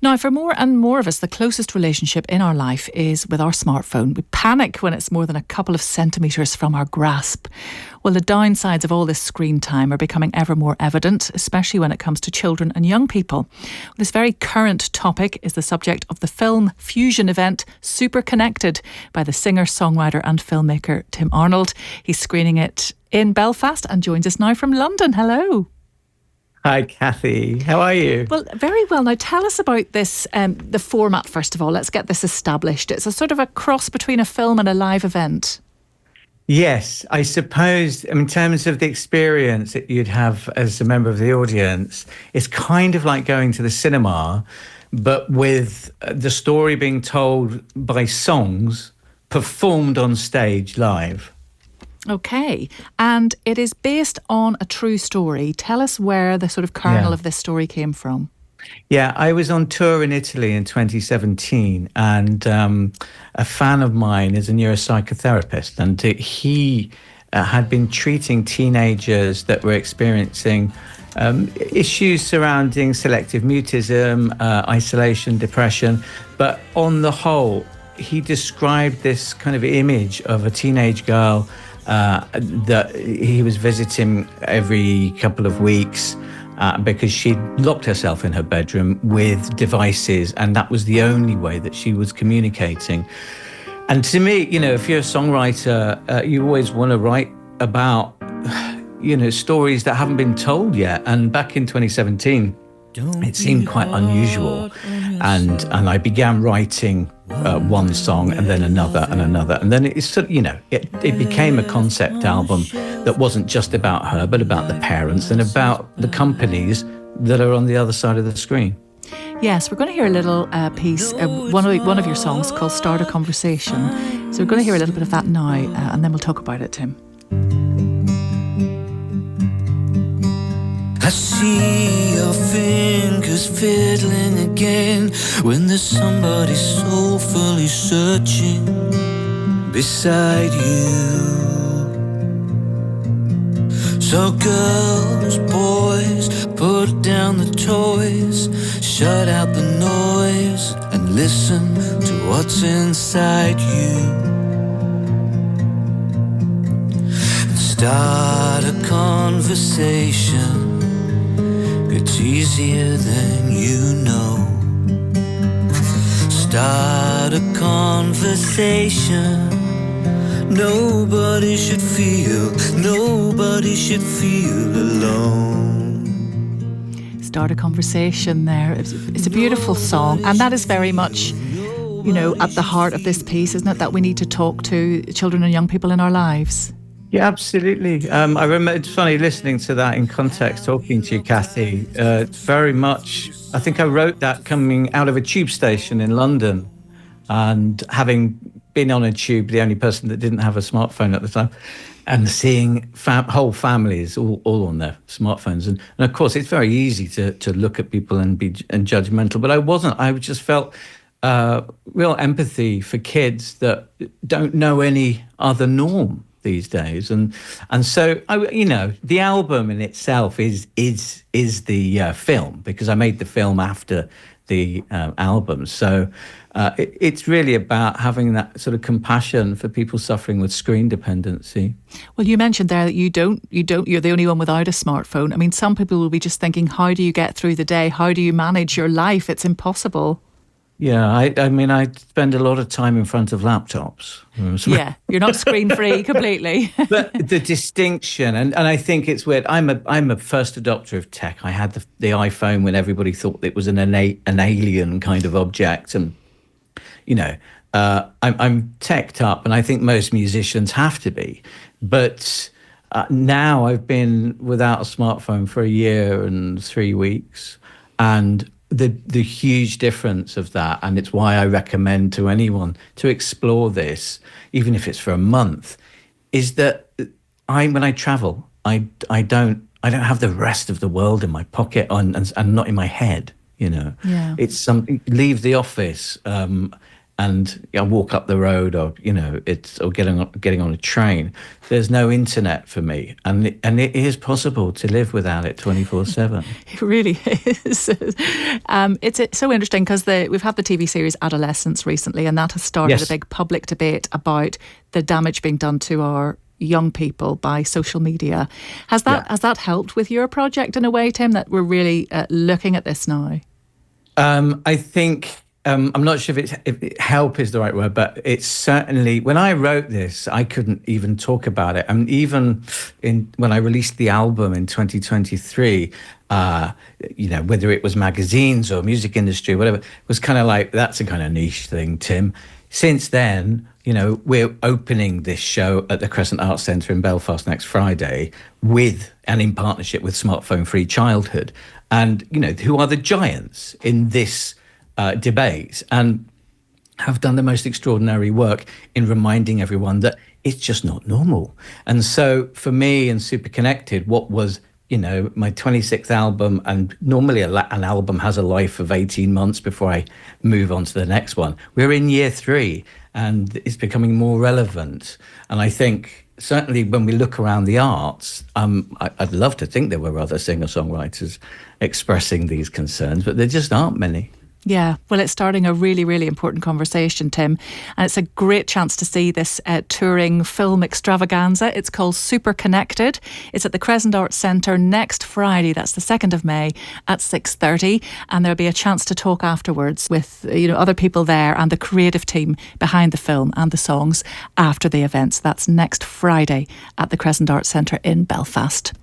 Now, for more and more of us, the closest relationship in our life is with our smartphone. We panic when it's more than a couple of centimetres from our grasp. Well, the downsides of all this screen time are becoming ever more evident, especially when it comes to children and young people. This very current topic is the subject of the film fusion event Superconnected by the singer, songwriter and filmmaker Tim Arnold. He's screening it in Belfast and joins us now from London. Hello. Hi, Kathy. How are you? Well, very well. Now, tell us about this, the format, first of all. Let's get this established. It's a sort of a cross between a film and a live event. Yes, I suppose in terms of the experience that you'd have as a member of the audience, it's kind of like going to the cinema, but with the story being told by songs performed on stage live. Okay. And it is based on a true story. Tell us where the sort of kernel of this story came from. Yeah, I was on tour in Italy in 2017, and a fan of mine is a neuropsychotherapist, and he had been treating teenagers that were experiencing issues surrounding selective mutism, isolation, depression. But on the whole, he described this kind of image of a teenage girl that he was visiting every couple of weeks because she'd locked herself in her bedroom with devices, and that was the only way that she was communicating. And to me, if you're a songwriter, you always want to write about, stories that haven't been told yet. And back in 2017, it seemed quite unusual. And I began writing one song and then another and another. And then it became a concept album that wasn't just about her, but about the parents and about the companies that are on the other side of the screen. Yes, we're going to hear a little piece, one of your songs called Start a Conversation. So we're going to hear a little bit of that now, and then we'll talk about it, Tim. I see your fingers fiddling again when there's somebody soulfully searching beside you. So girls, boys, put down the toys, shut out the noise and listen to what's inside you. And start a conversation. It's easier than you know. Start a conversation. Nobody should feel alone. Start a conversation there. It's a beautiful song, and that is very much, at the heart of this piece, isn't it? That we need to talk to children and young people in our lives. Yeah, absolutely. I remember, it's funny listening to that in context, talking to you, Kathy. Very much, I think I wrote that coming out of a tube station in London, and having been on a tube, the only person that didn't have a smartphone at the time, and seeing whole families all on their smartphones. And of course, it's very easy to look at people and be judgmental, but I wasn't. I just felt real empathy for kids that don't know any other norm these days, and so the album in itself is the film, because I made the film after the album. So it's really about having that sort of compassion for people suffering with screen dependency. Well, you mentioned there that you're the only one without a smartphone. I mean, some people will be just thinking, how do you get through the day? How do you manage your life? It's impossible. Yeah, I mean, I spend a lot of time in front of laptops. Yeah, you're not screen-free completely. But the distinction, and I think it's weird, I'm a first adopter of tech. I had the iPhone when everybody thought it was an alien kind of object. And, I'm teched up, and I think most musicians have to be. But now I've been without a smartphone for a year and 3 weeks, and the huge difference of that, and it's why I recommend to anyone to explore this, even if it's for a month, is that when I travel, I don't have the rest of the world in my pocket and not in my head. Yeah. It's something. Leave the office. and I walk up the road, or or getting on a train. There's no internet for me, and it is possible to live without it 24/7. It really is. It's so interesting because we've had the TV series Adolescence recently, and that has started a big public debate about the damage being done to our young people by social media. Has that helped with your project in a way, Tim, that we're really looking at this now? I think I'm not sure if help is the right word, but it's certainly, when I wrote this, I couldn't even talk about it. And even when I released the album in 2023, whether it was magazines or music industry, whatever, it was kind of like, that's a kind of niche thing, Tim. Since then, we're opening this show at the Crescent Arts Centre in Belfast next Friday and in partnership with Smartphone Free Childhood. And, who are the giants in this debate, and have done the most extraordinary work in reminding everyone that it's just not normal. And so for me and Superconnected, what was, my 26th album, and normally an album has a life of 18 months before I move on to the next one. We're in year 3 and it's becoming more relevant. And I think certainly when we look around the arts, I'd love to think there were other singer-songwriters expressing these concerns, but there just aren't many. Yeah, well, it's starting a really, really important conversation, Tim. And it's a great chance to see this touring film extravaganza. It's called Superconnected. It's at the Crescent Arts Centre next Friday. That's the 2nd of May at 6:30. And there'll be a chance to talk afterwards with other people there and the creative team behind the film and the songs after the events. That's next Friday at the Crescent Arts Centre in Belfast.